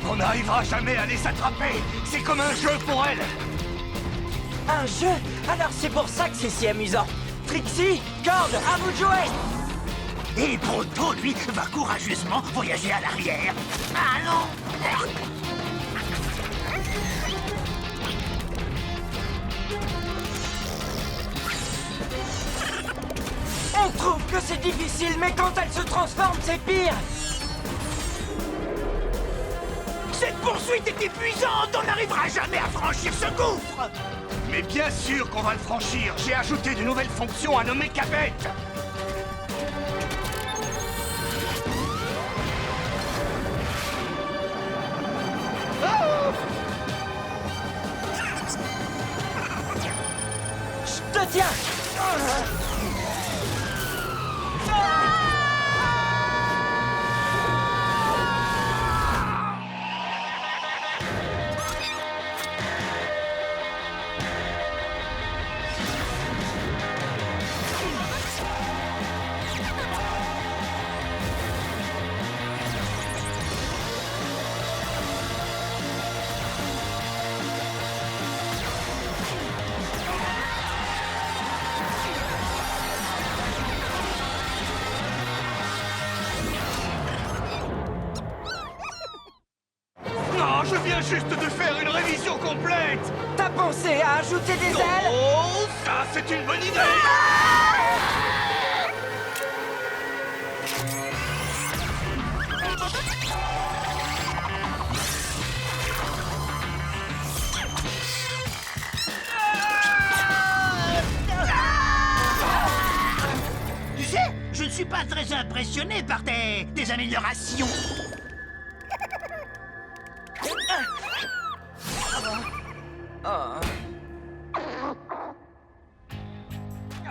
On n'arrivera jamais à les attraper. C'est comme un jeu pour elles. Un jeu? Alors c'est pour ça que c'est si amusant. Trixie, Cord, à vous de jouer! Et Pronto, lui, va courageusement voyager à l'arrière. Allons! On trouve que c'est difficile, mais quand elle se transforme, c'est pire! Cette poursuite est épuisante! On n'arrivera jamais à franchir ce gouffre! Mais bien sûr qu'on va le franchir. J'ai ajouté de nouvelles fonctions à nos mécabettes. Je te tiens! Non, je viens juste de faire une révision complète. T'as pensé à ajouter des ailes? Oh, ça c'est une bonne idée. Tu sais, je ne suis pas très impressionné par tes améliorations.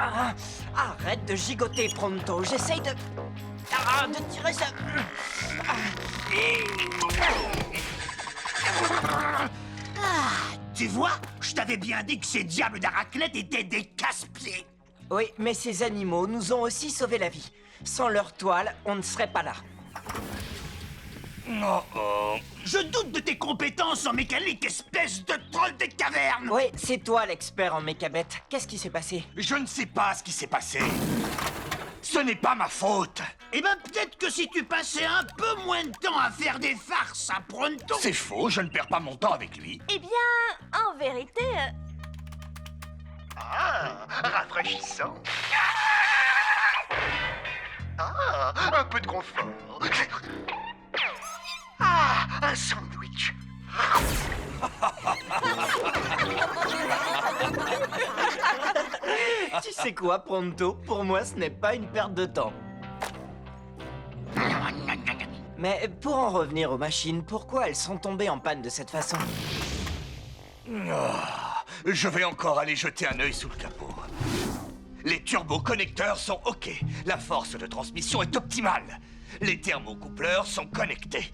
Ah, arrête de gigoter, Pronto. J'essaye de tirer ça. Tu vois, je t'avais bien dit que ces diables d'Araclette étaient des casse-pieds. Oui, mais ces animaux nous ont aussi sauvé la vie. Sans leur toile, on ne serait pas là. Oh. Je doute de tes compétences en mécanique, espèce de troll des cavernes. Oui, c'est toi l'expert en mécabête. Qu'est-ce qui s'est passé? Je ne sais pas ce qui s'est passé. Ce n'est pas ma faute. Eh ben, peut-être que si tu passais un peu moins de temps à faire des farces à Pronto... C'est faux, je ne perds pas mon temps avec lui. Eh bien, en vérité... Ah, rafraîchissant. Ah, un peu de confort. Ah, un sandwich. Tu sais quoi, Pronto? Pour moi, ce n'est pas une perte de temps. Mais pour en revenir aux machines, pourquoi elles sont tombées en panne de cette façon? Je vais encore aller jeter un œil sous le capot. Les turboconnecteurs sont OK. La force de transmission est optimale. Les thermocoupleurs sont connectés.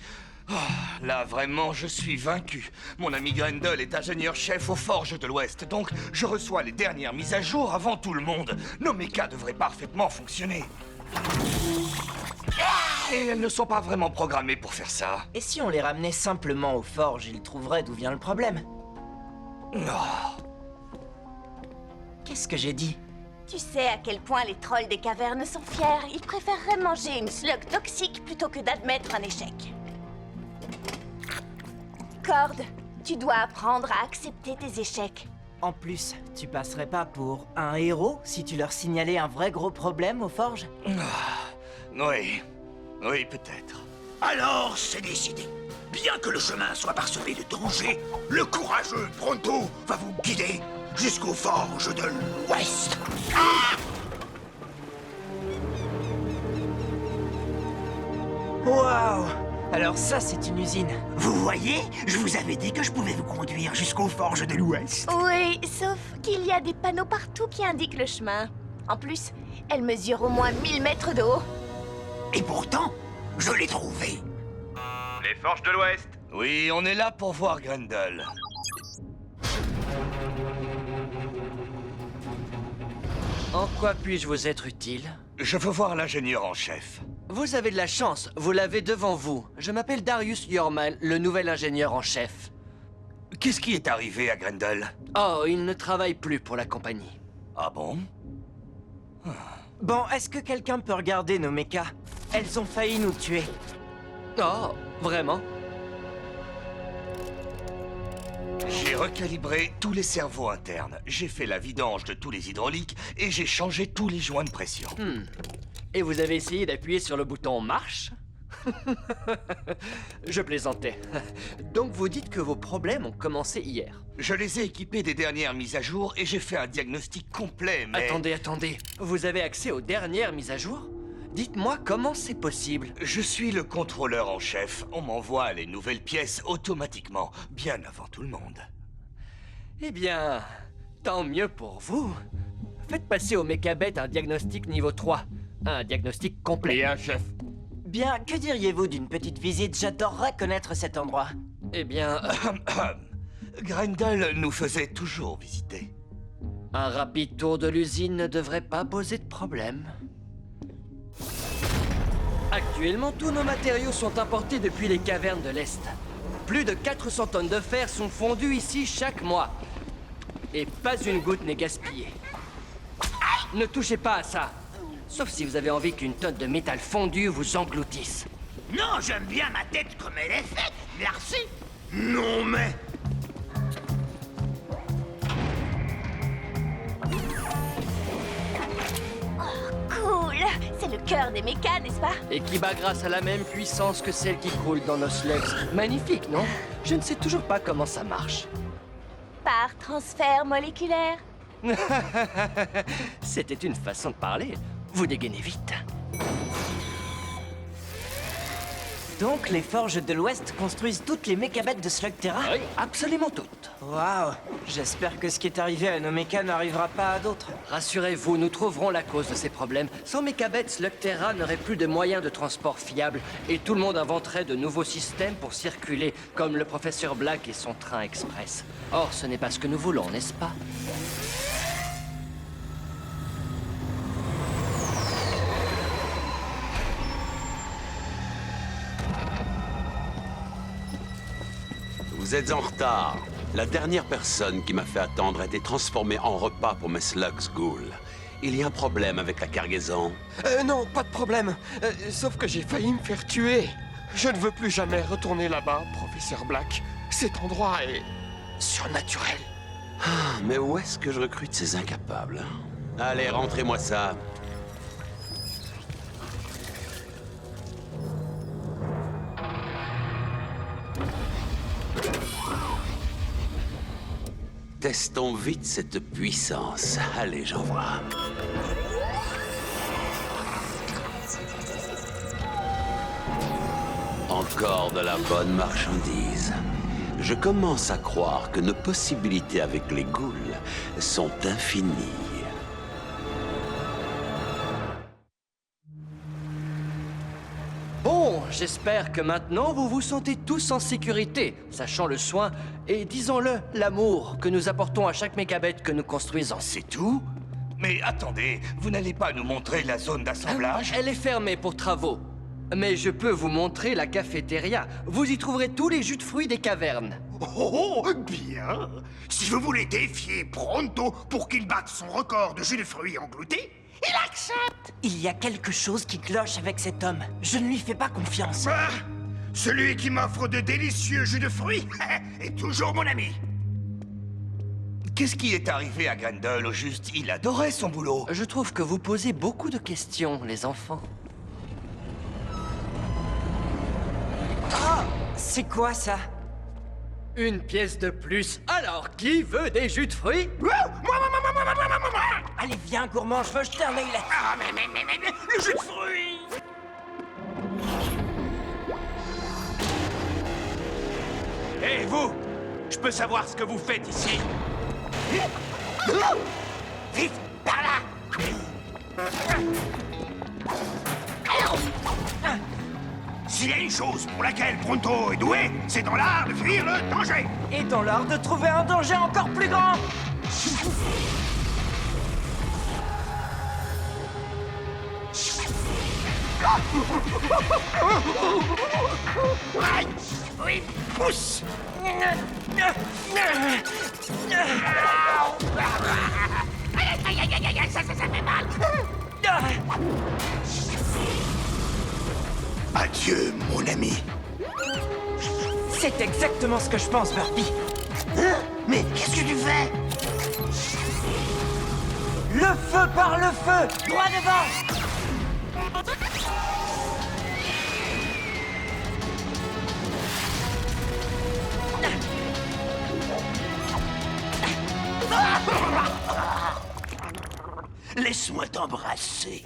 Oh, là, vraiment, je suis vaincu. Mon ami Grendel est ingénieur-chef aux Forges de l'Ouest, donc je reçois les dernières mises à jour avant tout le monde. Nos mechas devraient parfaitement fonctionner. Et elles ne sont pas vraiment programmées pour faire ça. Et si on les ramenait simplement aux forges, ils trouveraient d'où vient le problème. Qu'est-ce que j'ai dit? Tu sais à quel point les trolls des cavernes sont fiers. Ils préféreraient manger une slug toxique plutôt que d'admettre un échec. Cord, tu dois apprendre à accepter tes échecs. En plus, tu passerais pas pour un héros si tu leur signalais un vrai gros problème aux forges? Oui, oui, peut-être. Alors, c'est décidé. Bien que le chemin soit parsemé de dangers, le courageux Pronto va vous guider jusqu'aux forges de l'Ouest. Waouh! Alors ça, c'est une usine. Vous voyez, je vous avais dit que je pouvais vous conduire jusqu'aux forges de l'Ouest. Oui, sauf qu'il y a des panneaux partout qui indiquent le chemin. En plus, elle mesure au moins 1000 mètres de haut. Et pourtant, je l'ai trouvé. Les Forges de l'Ouest. Oui, on est là pour voir Grendel. En quoi puis-je vous être utile? Je veux voir l'ingénieur en chef. Vous avez de la chance, vous l'avez devant vous. Je m'appelle Darius Yorman, le nouvel ingénieur en chef. Qu'est-ce qui est arrivé à Grendel? Oh, il ne travaille plus pour la compagnie. Ah bon? Bon, est-ce que quelqu'un peut regarder nos mechas? Elles ont failli nous tuer. Oh, vraiment? J'ai recalibré tous les cerveaux internes. J'ai fait la vidange de tous les hydrauliques et j'ai changé tous les joints de pression. Et vous avez essayé d'appuyer sur le bouton marche? Je plaisantais. Donc vous dites que vos problèmes ont commencé hier. Je les ai équipés des dernières mises à jour et j'ai fait un diagnostic complet, mais... Attendez. Vous avez accès aux dernières mises à jour? Dites-moi comment c'est possible. Je suis le contrôleur en chef. On m'envoie les nouvelles pièces automatiquement, bien avant tout le monde. Eh bien, tant mieux pour vous. Faites passer au Mechabet un diagnostic niveau 3. Un diagnostic complet. Bien, chef. Bien, que diriez-vous d'une petite visite? J'adorerais connaître cet endroit. Eh bien, Grendel nous faisait toujours visiter. un rapide tour de l'usine ne devrait pas poser de problème. Actuellement, tous nos matériaux sont importés depuis les cavernes de l'Est. Plus de 400 tonnes de fer sont fondues ici chaque mois. Et pas une goutte n'est gaspillée. Ne touchez pas à ça. Sauf si vous avez envie qu'une tonne de métal fondu vous engloutisse. Non, j'aime bien ma tête comme elle est faite. Merci. Non, mais... Cool! C'est le cœur des mechas, n'est-ce pas? Et qui bat grâce à la même puissance que celle qui coule dans nos slugs. Magnifique, non? Je ne sais toujours pas comment ça marche. Par transfert moléculaire. C'était une façon de parler. Vous dégainez vite. Donc, les forges de l'Ouest construisent toutes les mécabettes de Slugterra? Oui, absolument toutes. Waouh! J'espère que ce qui est arrivé à nos mechas n'arrivera pas à d'autres. Rassurez-vous, nous trouverons la cause de ces problèmes. Sans Mechabet, Slugterra n'aurait plus de moyens de transport fiables et tout le monde inventerait de nouveaux systèmes pour circuler, comme le professeur Black et son train express. Or, ce n'est pas ce que nous voulons, n'est-ce pas? Vous êtes en retard. La dernière personne qui m'a fait attendre a été transformée en repas pour mes slugs ghouls. Il y a un problème avec la cargaison. Non, pas de problème. Sauf que j'ai failli me faire tuer. Je ne veux plus jamais retourner là-bas, professeur Black. Cet endroit est... surnaturel. Mais où est-ce que je recrute ces incapables? Allez, rentrez-moi ça. Testons vite cette puissance. Allez, j'en vois. Encore de la bonne marchandise. Je commence à croire que nos possibilités avec les ghouls sont infinies. Bon, j'espère que maintenant vous vous sentez tous en sécurité, sachant le soin et, disons-le, l'amour que nous apportons à chaque Mechabet que nous construisons. C'est tout? Mais attendez, vous n'allez pas nous montrer la zone d'assemblage? Elle est fermée pour travaux. Mais je peux vous montrer la cafétéria. Vous y trouverez tous les jus de fruits des cavernes. Oh, bien. Si vous voulez défier Pronto pour qu'il batte son record de jus de fruits engloutis, il accepte. Il y a quelque chose qui cloche avec cet homme. Je ne lui fais pas confiance. Ah, celui qui m'offre de délicieux jus de fruits est toujours mon ami. Qu'est-ce qui est arrivé à Grendel au juste? Il adorait son boulot. Je trouve que vous posez beaucoup de questions, les enfants. Ah! C'est quoi ça? Une pièce de plus. Alors, qui veut des jus de fruits? Moi. Allez, viens, gourmand, je veux jeter un œil là. Ah, mais, le jus de fruits. Hé, vous! Je peux savoir ce que vous faites ici? Vite, par là. S'il y a une chose pour laquelle Pronto est doué, c'est dans l'art de fuir le danger. Et dans l'art de trouver un danger encore plus grand. Aïe! Oui, pousse! Ça fait mal! Adieu, mon ami. C'est exactement ce que je pense, Burpee. Hein? Mais qu'est-ce que tu fais? Le feu par le feu! Droit devant! Laisse-moi t'embrasser.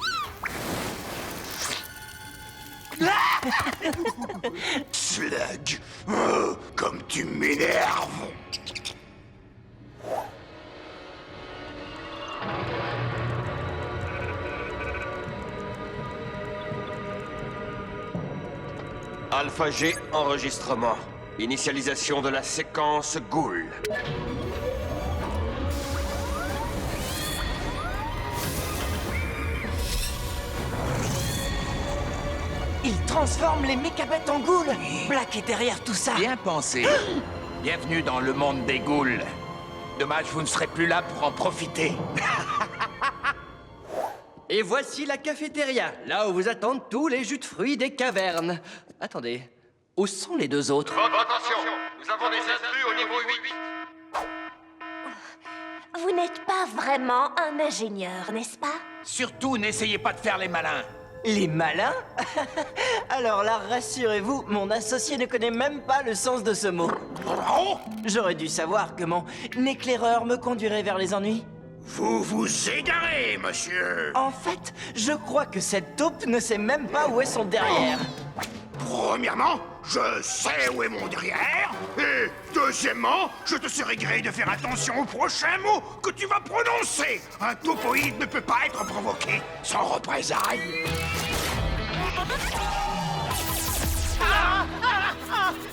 Slug, oh, comme tu m'énerves. Alpha G, enregistrement. Initialisation de la séquence Ghoul. Il transforme les mécabêtes en ghouls! Black est derrière tout ça! Bien pensé. Bienvenue dans le monde des ghouls. Dommage, vous ne serez plus là pour en profiter. Et voici la cafétéria, là où vous attendent tous les jus de fruits des cavernes. Attendez, où sont les deux autres? Attention, nous avons des intrus au niveau 8. Vous n'êtes pas vraiment un ingénieur, n'est-ce pas? Surtout, n'essayez pas de faire les malins. Les malins? Alors là, rassurez-vous, mon associé ne connaît même pas le sens de ce mot. J'aurais dû savoir que mon éclaireur me conduirait vers les ennuis. Vous vous égarez, monsieur. En fait, je crois que cette taupe ne sait même pas où est son derrière. Premièrement, je sais où est mon derrière. Et deuxièmement, je te serai gré de faire attention aux prochains mots que tu vas prononcer. Un topoïde ne peut pas être provoqué sans représailles.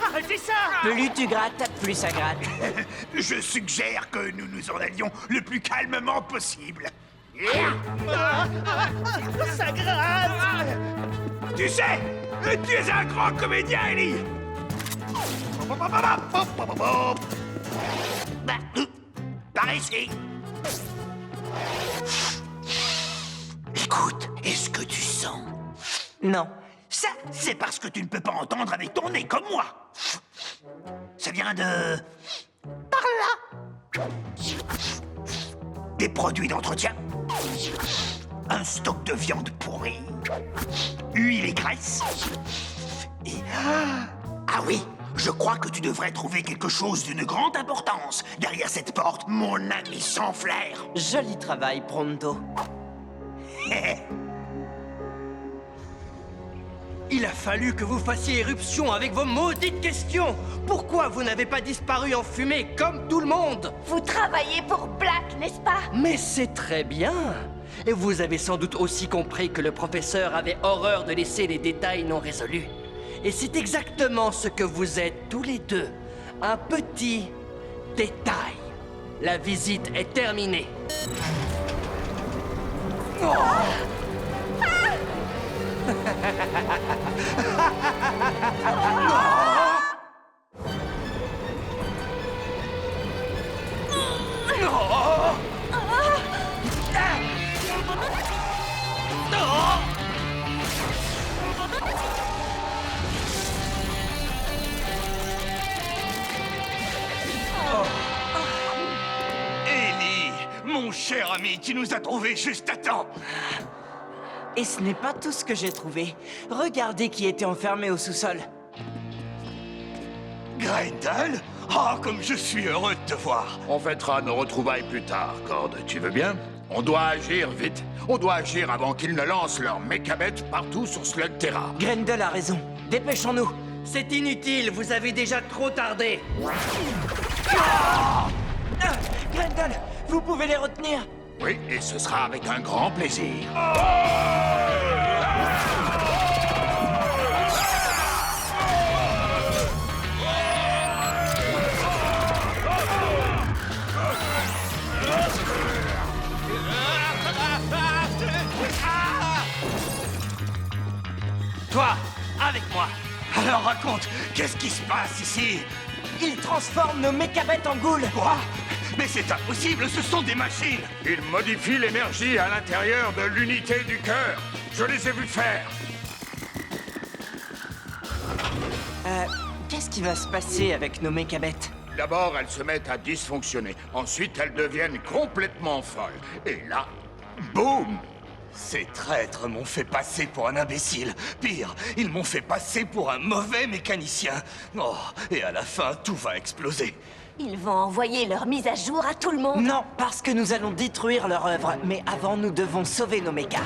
Arrêtez ça! Plus tu grattes, plus ça gratte. Je suggère que nous nous en allions le plus calmement possible. Ça gratte! Tu sais, tu es un grand comédien, Ellie. Par ici. Écoute, est-ce que tu sens? Non. Ça, c'est parce que tu ne peux pas entendre avec ton nez comme moi. Ça vient de... par là. Des produits d'entretien. Un stock de viande pourrie. Huile et graisse. Et... Ah oui, je crois que tu devrais trouver quelque chose d'une grande importance derrière cette porte, mon ami sans flair. Joli travail, Pronto. Il a fallu que vous fassiez éruption avec vos maudites questions. Pourquoi vous n'avez pas disparu en fumée comme tout le monde? Vous travaillez pour Black, n'est-ce pas? Mais c'est très bien. Et vous avez sans doute aussi compris que le professeur avait horreur de laisser les détails non résolus. Et c'est exactement ce que vous êtes tous les deux. Un petit détail. La visite est terminée. Ellie, mon cher ami, tu nous as trouvés juste à temps. Et ce n'est pas tout ce que j'ai trouvé. Regardez qui était enfermé au sous-sol. Grendel? Ah, comme je suis heureux de te voir. On fêtera nos retrouvailles plus tard, Cord. Tu veux bien? On doit agir vite. On doit agir avant qu'ils ne lancent leurs mécabêtes partout sur Slugterra. Grendel a raison. Dépêchons-nous. C'est inutile, vous avez déjà trop tardé. Grendel, vous pouvez les retenir. Oui, et ce sera avec un grand plaisir. Alors raconte, qu'est-ce qui se passe ici? Il transforme nos mécabêtes en ghouls. Quoi? Mais c'est impossible, ce sont des machines! Il modifie l'énergie à l'intérieur de l'unité du cœur. Je les ai vus faire. Qu'est-ce qui va se passer avec nos mécabêtes? D'abord, elles se mettent à dysfonctionner. Ensuite, elles deviennent complètement folles. Et là, boum! Ces traîtres m'ont fait passer pour un imbécile. Pire, ils m'ont fait passer pour un mauvais mécanicien. Oh, et à la fin, tout va exploser. Ils vont envoyer leur mise à jour à tout le monde. Non, parce que nous allons détruire leur œuvre. Mais avant, nous devons sauver nos mechas.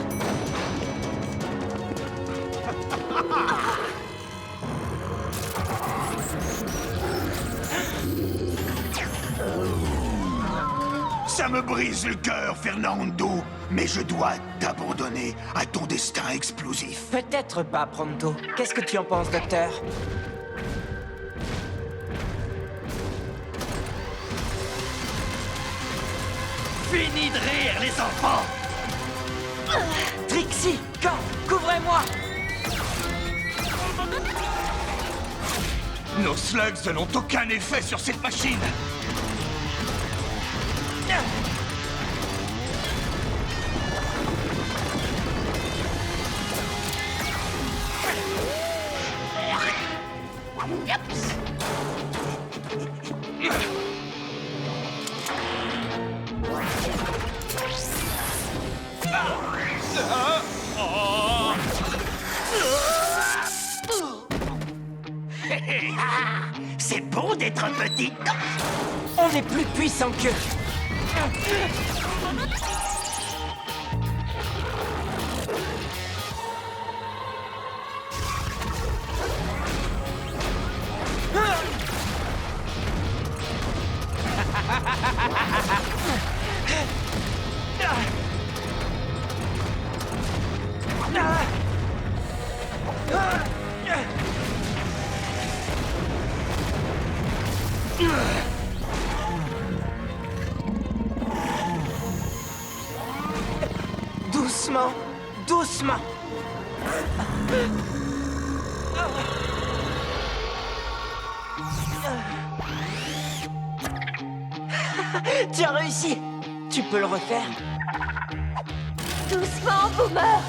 Ça me brise le cœur, Fernando, mais je dois t'abandonner à ton destin explosif. Peut-être pas, Pronto. Qu'est-ce que tu en penses, docteur? Fini de rire, les enfants! Trixie, Quand, couvrez-moi! Nos slugs n'ont aucun effet sur cette machine! C'est bon d'être petit. On est plus puissant qu'eux. Doucement, doucement. Tu as réussi. Tu peux le refaire? Doucement, Boomer.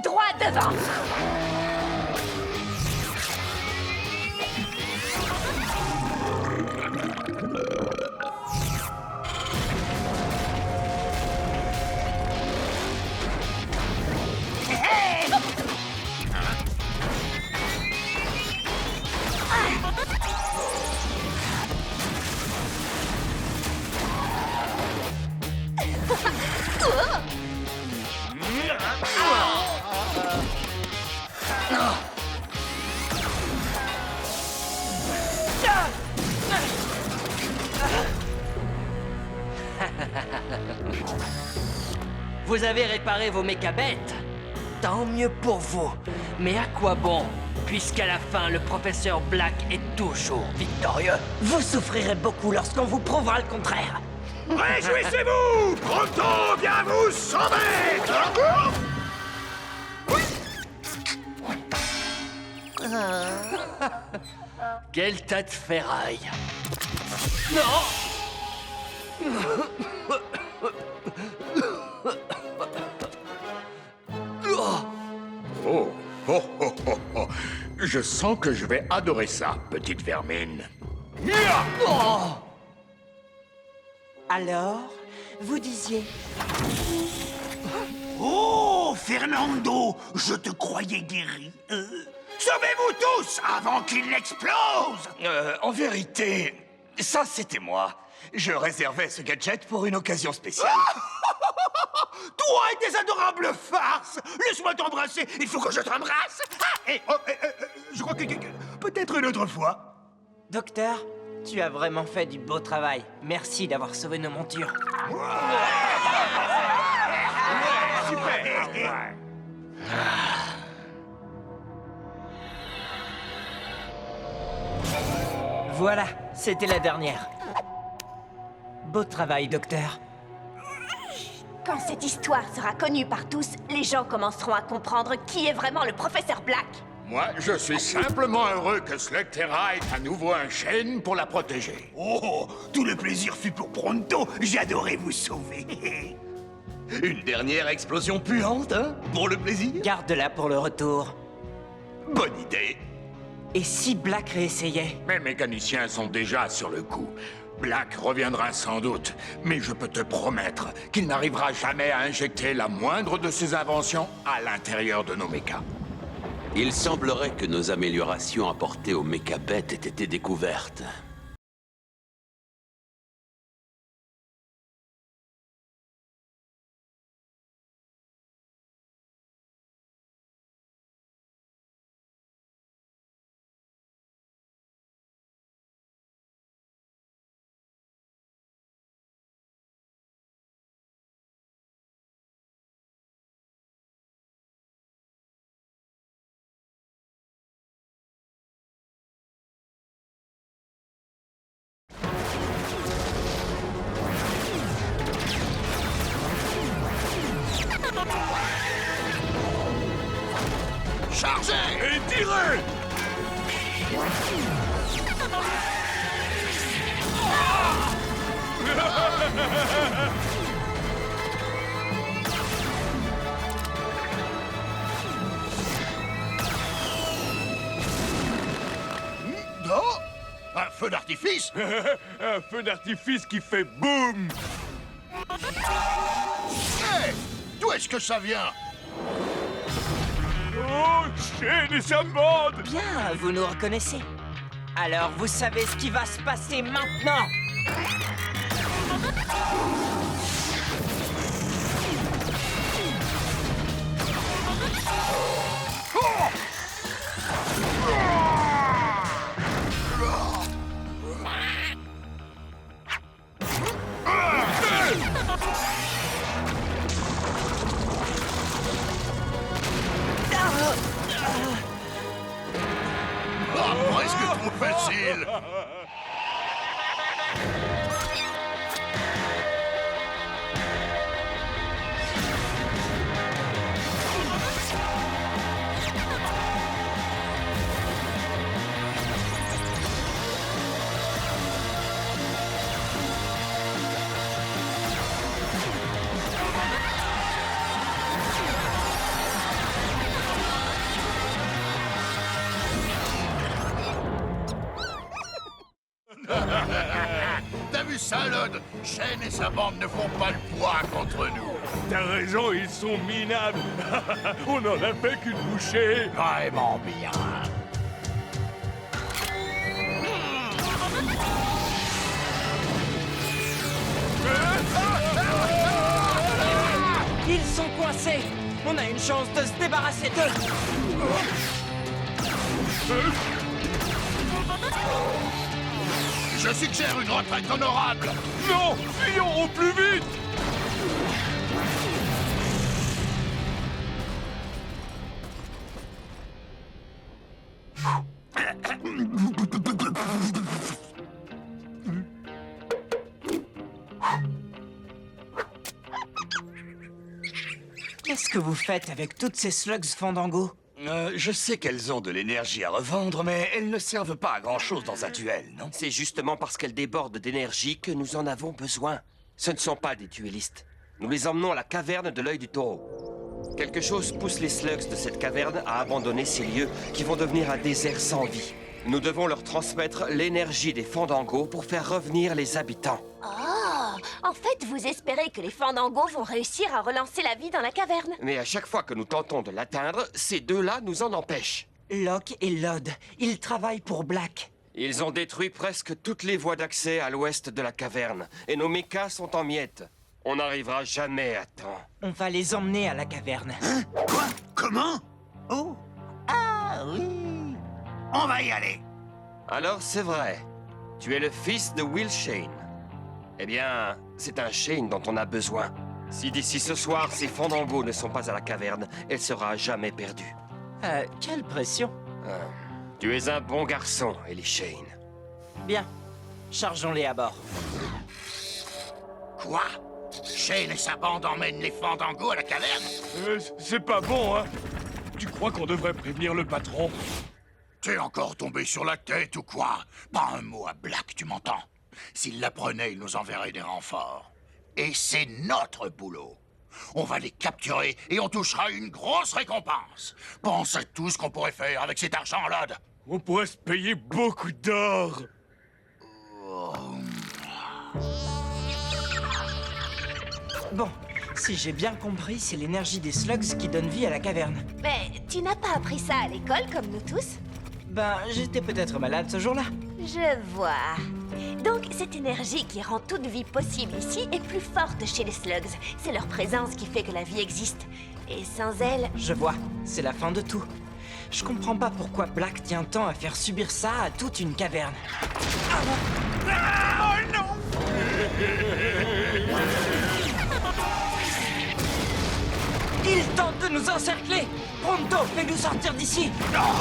Droit devant. Vous avez réparé vos mécabêtes? Tant mieux pour vous. Mais à quoi bon, puisqu'à la fin, le professeur Black est toujours victorieux? Vous souffrirez beaucoup lorsqu'on vous prouvera le contraire. Réjouissez-vous! Pronto vient vous sauver! Quel tas de ferraille! Oh, oh, oh, oh, oh. Je sens que je vais adorer ça, petite vermine. Alors, vous disiez... Oh, Fernando, je te croyais guéri. Sauvez-vous tous avant qu'il n'explose! En vérité, ça c'était moi. Je réservais ce gadget pour une occasion spéciale. Toi et tes adorables farces! Laisse-moi t'embrasser, il faut que je t'embrasse! Je crois que peut-être une autre fois. Docteur, tu as vraiment fait du beau travail. Merci d'avoir sauvé nos montures. Super! Voilà, c'était la dernière. Beau travail, docteur. Quand cette histoire sera connue par tous, les gens commenceront à comprendre qui est vraiment le professeur Black. Moi, je suis simplement heureux que Slugterra ait à nouveau un chêne pour la protéger. Oh, tout le plaisir fut pour Pronto. J'adorais vous sauver. Une dernière explosion puante, hein? Pour le plaisir? Garde-la pour le retour. Bonne idée. Et si Black réessayait? Mes mécaniciens sont déjà sur le coup. Black reviendra sans doute, mais je peux te promettre qu'il n'arrivera jamais à injecter la moindre de ses inventions à l'intérieur de nos mechas. Il semblerait que nos améliorations apportées aux mécabêtes aient été découvertes. Chargez et tirez! Non? Un feu d'artifice? Un feu d'artifice qui fait boum! Hey! D'où est-ce que ça vient? Oh, Shane et sa bande! Bien, vous nous reconnaissez. Alors, vous savez ce qui va se passer maintenant? Presque trop facile. T'as vu ça, Lod? Shane et sa bande ne font pas le poids contre nous. T'as raison, ils sont minables! On n'en a fait qu'une bouchée! Vraiment bien. Ils sont coincés! On a une chance de se débarrasser d'eux! Je suggère une retraite honorable. Non! Fuyons au plus vite! Qu'est-ce que vous faites avec toutes ces slugs Fandango? Je sais qu'elles ont de l'énergie à revendre, mais elles ne servent pas à grand-chose dans un duel, non? C'est justement parce qu'elles débordent d'énergie que nous en avons besoin. Ce ne sont pas des duellistes. Nous les emmenons à la caverne de l'œil du taureau. Quelque chose pousse les slugs de cette caverne à abandonner ces lieux qui vont devenir un désert sans vie. Nous devons leur transmettre l'énergie des Fandangos pour faire revenir les habitants. Oh, en fait, vous espérez que les Fandangos vont réussir à relancer la vie dans la caverne? Mais à chaque fois que nous tentons de l'atteindre, ces deux-là nous en empêchent. Locke et Lod, ils travaillent pour Black. Ils ont détruit presque toutes les voies d'accès à l'ouest de la caverne, et nos mechas sont en miettes. On n'arrivera jamais à temps. On va les emmener à la caverne. Quoi? Comment? Oh. Ah oui. On va y aller. Alors c'est vrai, tu es le fils de Will Shane. Eh bien, c'est un Shane dont on a besoin. Si d'ici ce soir, ces Fandangos ne sont pas à la caverne, elle sera à jamais perdue. Quelle pression. Tu es un bon garçon, Ellie Shane. Bien. Chargeons-les à bord. Quoi? Shane et sa bande emmènent les Fandangos à la caverne? C'est pas bon, hein? Tu crois qu'on devrait prévenir le patron? T'es encore tombé sur la tête ou quoi? Pas un mot à Black, tu m'entends? S'il l'apprenait, il nous enverrait des renforts. Et c'est notre boulot. On va les capturer et on touchera une grosse récompense. Pense à tout ce qu'on pourrait faire avec cet argent, Lod. On pourrait se payer beaucoup d'or. Bon, si j'ai bien compris, c'est l'énergie des slugs qui donne vie à la caverne. Mais tu n'as pas appris ça à l'école comme nous tous? Ben, j'étais peut-être malade ce jour-là. Je vois. Donc, cette énergie qui rend toute vie possible ici est plus forte chez les slugs. C'est leur présence qui fait que la vie existe. Et sans elle... Je vois, c'est la fin de tout. Je comprends pas pourquoi Black tient tant à faire subir ça à toute une caverne. Ils tentent de nous encercler! Pronto, fais-nous sortir d'ici! Non!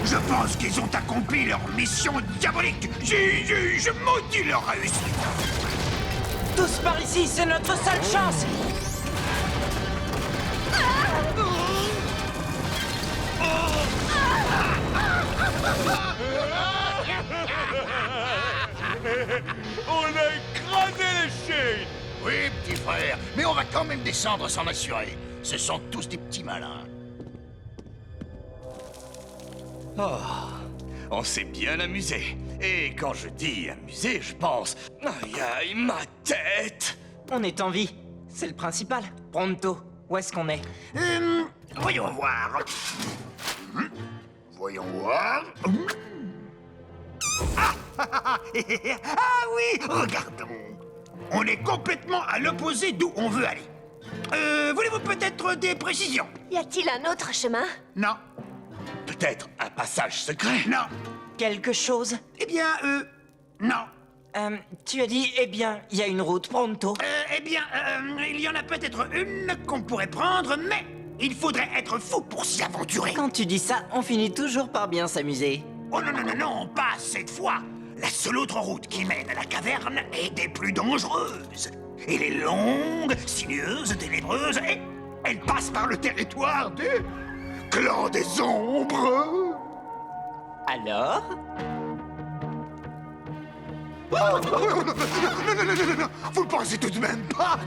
Je pense qu'ils ont accompli leur mission diabolique. Je maudis leur réussite. Tous par ici, c'est notre seule chance! On a écrasé les Shane! Oui, petit frère, mais on va quand même descendre s'en assurer. Ce sont tous des petits malins. Oh, on s'est bien amusé. Et quand je dis amusé, je pense... Aïe, aïe, ma tête! On est en vie, c'est le principal. Pronto, où est-ce qu'on est? Voyons voir. Voyons voir. Ah oui, regardons. On est complètement à l'opposé d'où on veut aller. Voulez-vous peut-être des précisions? Y a-t-il un autre chemin? Non. Peut-être un passage secret? Non. Quelque chose? Eh bien, non. Tu as dit, eh bien, il y a une route, Pronto. Il y en a peut-être une qu'on pourrait prendre, mais il faudrait être fou pour s'y aventurer. Quand tu dis ça, on finit toujours par bien s'amuser. Oh non, non, non, non, pas cette fois. La seule autre route qui mène à la caverne est des plus dangereuses. Elle est longue, sinueuse, ténébreuse, et elle passe par le territoire du clan des ombres. Alors? Oh, non, vous le pensez tout de même pas?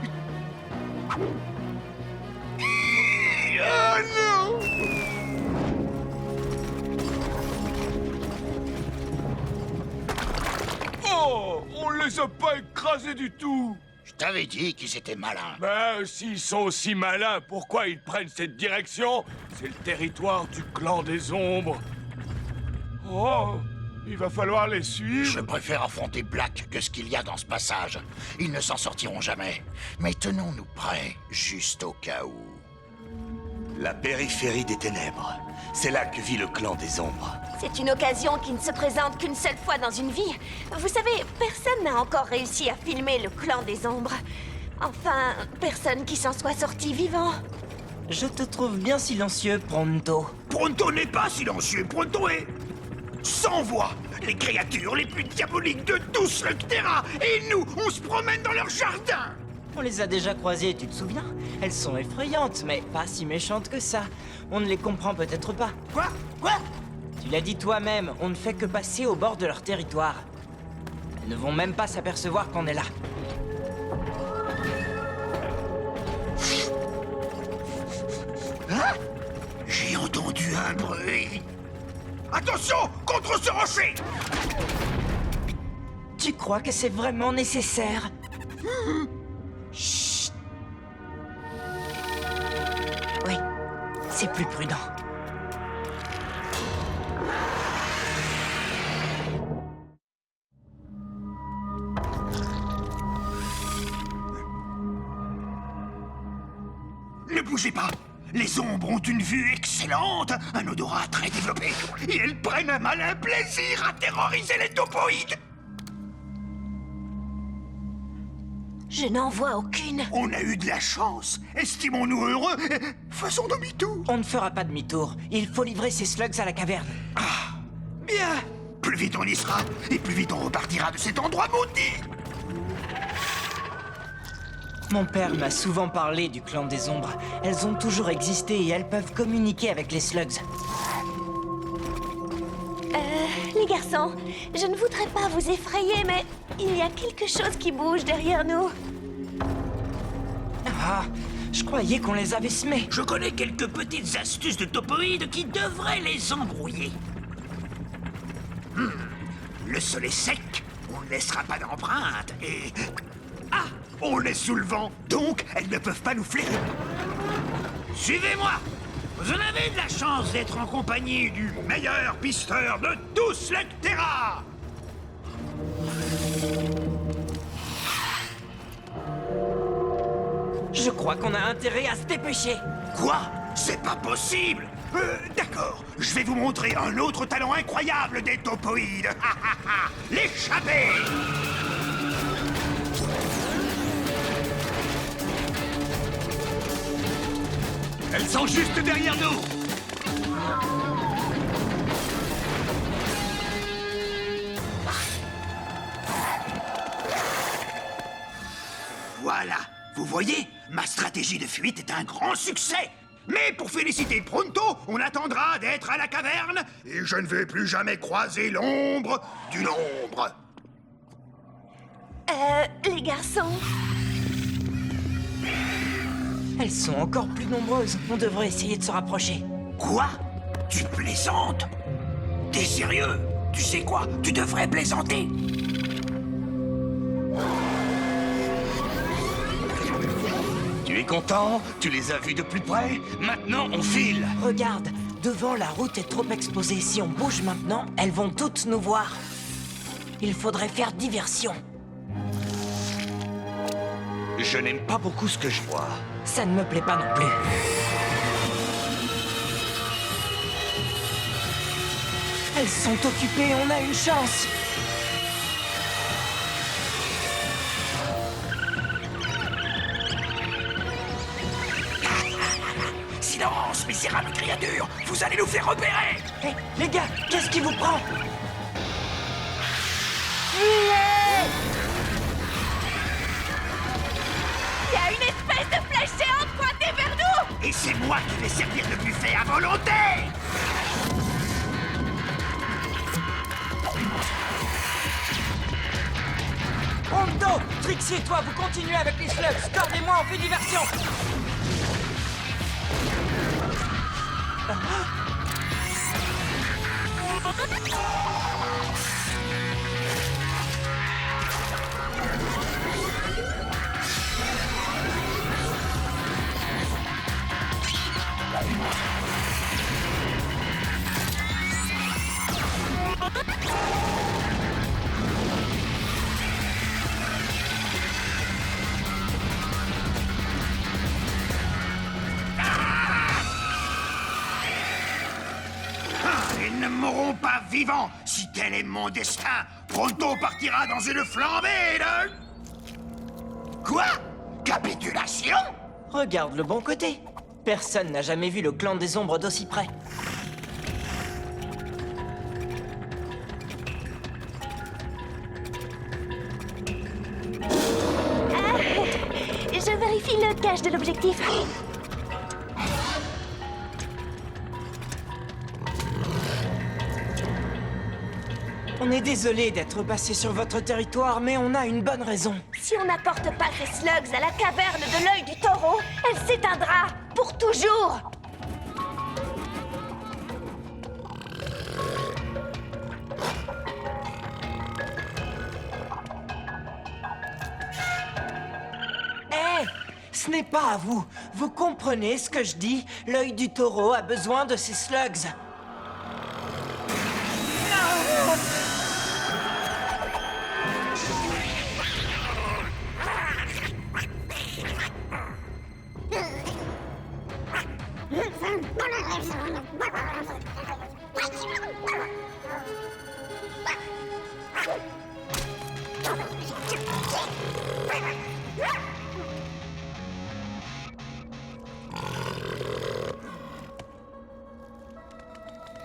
Oh non! Oh, on les a pas écrasés du tout. Je t'avais dit qu'ils étaient malins. Ben, s'ils sont aussi malins, pourquoi ils prennent cette direction? C'est le territoire du clan des ombres. Oh, il va falloir les suivre. Je préfère affronter Black que ce qu'il y a dans ce passage. Ils ne s'en sortiront jamais. Mais tenons-nous prêts, juste au cas où. La périphérie des ténèbres. C'est là que vit le clan des ombres. C'est une occasion qui ne se présente qu'une seule fois dans une vie. Vous savez, personne n'a encore réussi à filmer le clan des ombres. Enfin, personne qui s'en soit sorti vivant. Je te trouve bien silencieux, Pronto. Pronto n'est pas silencieux. Pronto est sans voix. Les créatures les plus diaboliques de tout Slugterra. Et nous, on se promène dans leur jardin. On les a déjà croisées, tu te souviens? Elles sont effrayantes, mais pas si méchantes que ça. On ne les comprend peut-être pas. Quoi? Quoi? Tu l'as dit toi-même, on ne fait que passer au bord de leur territoire. Elles ne vont même pas s'apercevoir qu'on est là. Hein? J'ai entendu un bruit. Attention! Contre ce rocher! Tu crois que c'est vraiment nécessaire? Chut. Oui, c'est plus prudent. Ne bougez pas! Les ombres ont une vue excellente, un odorat très développé, et elles prennent un malin plaisir à terroriser les topoïdes! Je n'en vois aucune. On a eu de la chance! Estimons-nous heureux! Faisons demi-tour! On ne fera pas demi-tour. Il faut livrer ces slugs à la caverne. Bien! Plus Plus vite on y sera, et plus vite on repartira de cet endroit maudit. Mon père m'a souvent parlé du clan des ombres. Elles ont toujours existé et elles peuvent communiquer avec les slugs. Les garçons, je ne voudrais pas vous effrayer, mais il y a quelque chose qui bouge derrière nous. Ah, je croyais qu'on les avait semés. Je connais quelques petites astuces de topoïdes qui devraient les embrouiller. Le sol est sec, on ne laissera pas d'empreinte, et... Ah! On est sous le vent, donc elles ne peuvent pas nous flairer. Suivez-moi! Vous en avez de la chance d'être en compagnie du meilleur pisteur de tout Slugterra! Je crois qu'on a intérêt à se dépêcher. Quoi? C'est pas possible! D'accord, je vais vous montrer un autre talent incroyable des topoïdes. L'échappée! Elles sont juste derrière nous. Voilà, vous voyez, ma stratégie de fuite est un grand succès. Mais pour féliciter Pronto, on attendra d'être à la caverne et je ne vais plus jamais croiser l'ombre d'une ombre. Les garçons, Elles sont encore plus nombreuses. On devrait essayer de se rapprocher. Quoi? Tu plaisantes? T'es sérieux? Tu sais quoi? Tu devrais plaisanter. Tu es content? Tu les as vus de plus près? Maintenant, on file. Regarde, devant la route est trop exposée. Si on bouge maintenant, elles vont toutes nous voir. Il faudrait faire diversion. Je n'aime pas beaucoup ce que je vois. Ça ne me plaît pas non plus. Elles sont occupées, on a une chance. Silence, misérables créatures! Vous allez nous faire repérer! Hé, les gars, qu'est-ce qui vous prend? il y a une espèce de flèche géante pointée vers nous! Et c'est moi qui vais servir de buffet à volonté! Hondo, Trixie et toi, vous continuez avec les slugs. Cord et moi, on fait diversion. Ils ne mourront pas vivants si tel est mon destin. Pronto partira dans une flambée de... Quoi? Capitulation? Regarde le bon côté. Personne n'a jamais vu le clan des ombres d'aussi près. Je vérifie le cache de l'objectif. On est désolé d'être passé sur votre territoire, mais on a une bonne raison. Si on n'apporte pas ces slugs à la caverne de l'œil du taureau, elle s'éteindra pour toujours. Hé, ce n'est pas à vous. Vous comprenez ce que je dis? L'œil du taureau a besoin de ces slugs.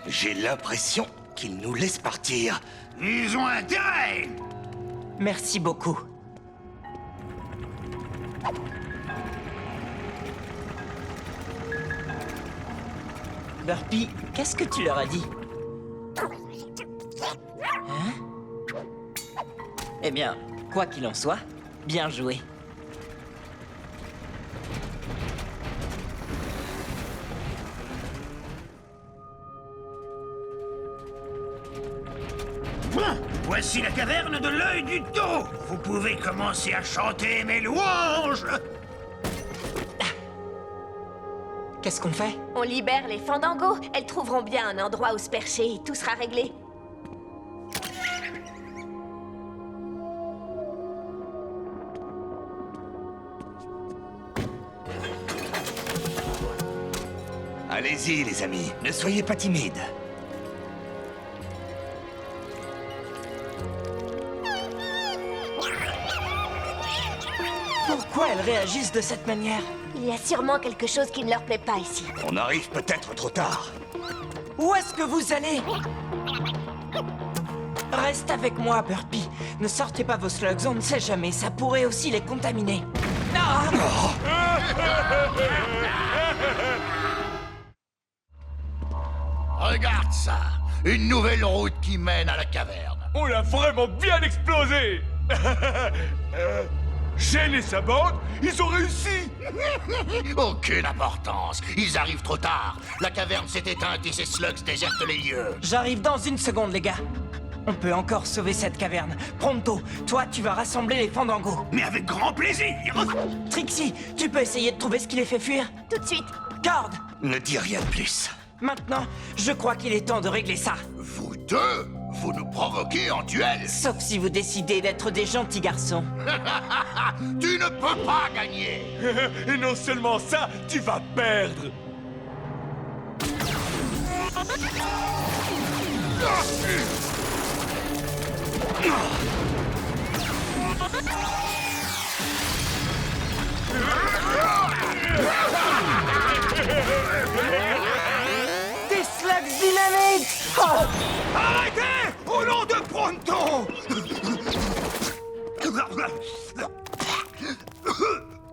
J'ai l'impression qu'ils nous laissent partir. Ils ont intérêt. Merci beaucoup. Burpy, qu'est-ce que tu leur as dit? Hein? Eh bien, quoi qu'il en soit, bien joué. Bon, voici la caverne de l'œil du taureau. Vous pouvez commencer à chanter mes louanges. Qu'est-ce qu'on fait? On libère les fandangos. Elles trouveront bien un endroit où se percher et tout sera réglé. Allez-y, les amis, ne soyez pas timides. Pourquoi elles réagissent de cette manière? Il y a sûrement quelque chose qui ne leur plaît pas ici. On arrive peut-être trop tard. Où est-ce que vous allez? Reste avec moi, Burpy. Ne sortez pas vos slugs, on ne sait jamais, ça pourrait aussi les contaminer. Ah! Regarde ça, une nouvelle route qui mène à la caverne. On l'a vraiment bien explosé. Gêne et sa bande, ils ont réussi. Aucune importance, ils arrivent trop tard. La caverne s'est éteinte et ces slugs désertent les lieux. J'arrive dans une seconde, les gars. On peut encore sauver cette caverne. Pronto, toi, tu vas rassembler les fandangos. Mais avec grand plaisir. Trixie, tu peux essayer de trouver ce qui les fait fuir? Tout de suite. Cord! Ne dis rien de plus. Maintenant, je crois qu'il est temps de régler ça. Vous deux, vous nous provoquez en duel. Sauf si vous décidez d'être des gentils garçons. Tu ne peux pas gagner. Et non seulement ça, tu vas perdre. Des slugs dynamiques! Oh! Arrêtez! Au nom de Pronto!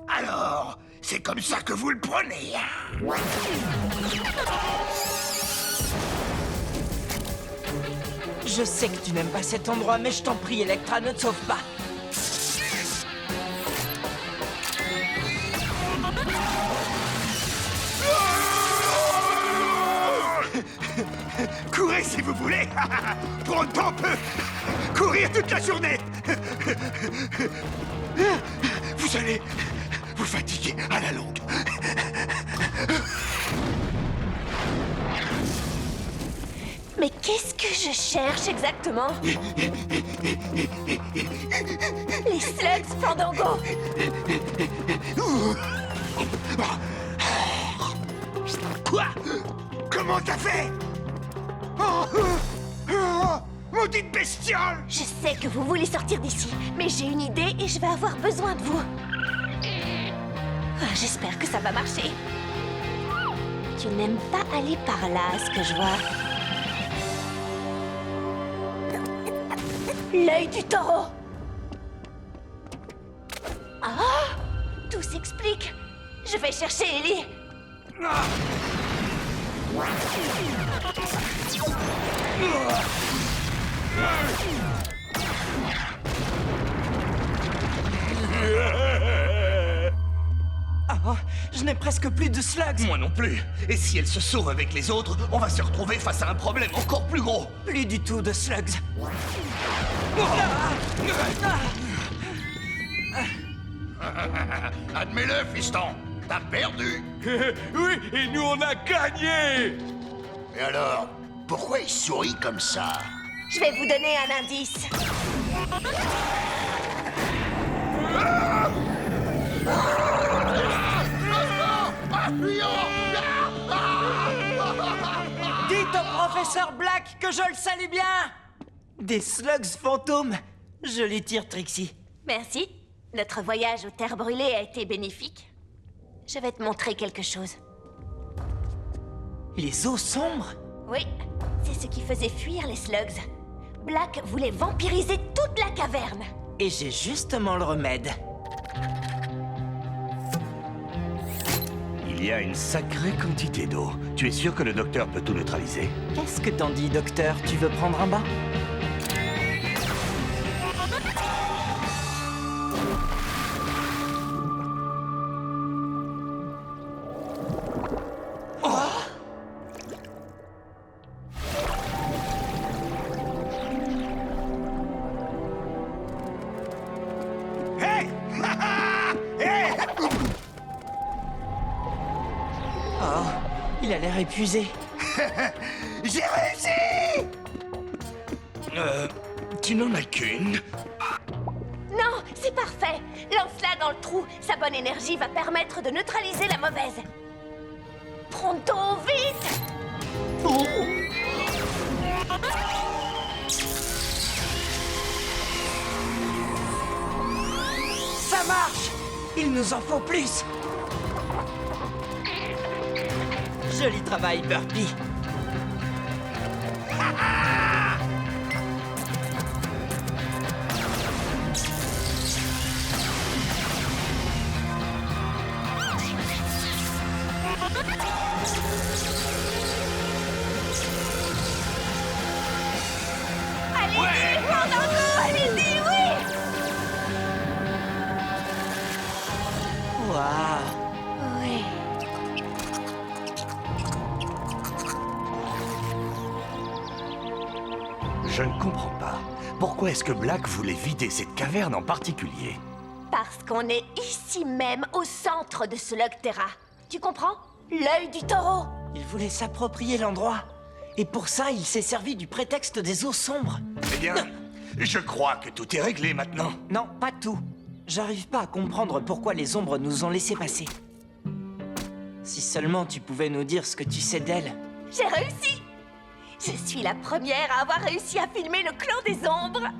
Alors, c'est comme ça que vous le prenez, hein? Je sais que tu n'aimes pas cet endroit, mais je t'en prie, Electra, ne te sauve pas. Courez si vous voulez! Pronto peut courir toute la journée! Vous allez vous fatiguer à la longue. Mais qu'est-ce que je cherche exactement? Les slugs Fandango! Quoi? Comment t'as fait? Maudite bestiole! Je sais que vous voulez sortir d'ici, mais j'ai une idée et je vais avoir besoin de vous. Ah, j'espère que ça va marcher. Tu n'aimes pas aller par là, à ce que je vois. L'œil du taureau! Ah! Tout s'explique. Je vais chercher Ellie. Ah, je n'ai presque plus de slugs. Moi non plus. Et si elle se sauve avec les autres, on va se retrouver face à un problème encore plus gros. Plus du tout de slugs. Admets-le, fiston, t'as perdu. Oui, et nous on a gagné. Et alors, pourquoi il sourit comme ça? Je vais vous donner un indice. Dites au professeur Black que je le salue bien. Des slugs fantômes. Je les tire, Trixie. Merci. Notre voyage aux terres brûlées a été bénéfique. Je vais te montrer quelque chose. Les eaux sombres? Oui, c'est ce qui faisait fuir les slugs. Black voulait vampiriser toute la caverne. Et j'ai justement le remède. Il y a une sacrée quantité d'eau. Tu es sûr que le docteur peut tout neutraliser? Qu'est-ce que t'en dis, docteur? Tu veux prendre un bain? Hey! Hey! Oh, il a l'air épuisé. J'ai réussi! Tu n'en as qu'une? Non, c'est parfait. Lance-la dans le trou. Sa bonne énergie va permettre de neutraliser la mauvaise. Pronto, vite! Ça marche! Il nous en faut plus! Joli travail, Burpee. Allez-y, Fandango, allez-y, oui! Waouh! Oui. Je ne comprends pas. Pourquoi est-ce que Black voulait vider cette caverne en particulier? Parce qu'on est ici même, au centre de ce Logterra. Tu comprends? L'œil du taureau. Il voulait s'approprier l'endroit. Et pour ça, il s'est servi du prétexte des eaux sombres. Eh bien, je crois que tout est réglé maintenant. Non, pas tout. J'arrive pas à comprendre pourquoi les ombres nous ont laissé passer. Si seulement tu pouvais nous dire ce que tu sais d'elles. J'ai réussi! Je suis la première à avoir réussi à filmer le clan des ombres.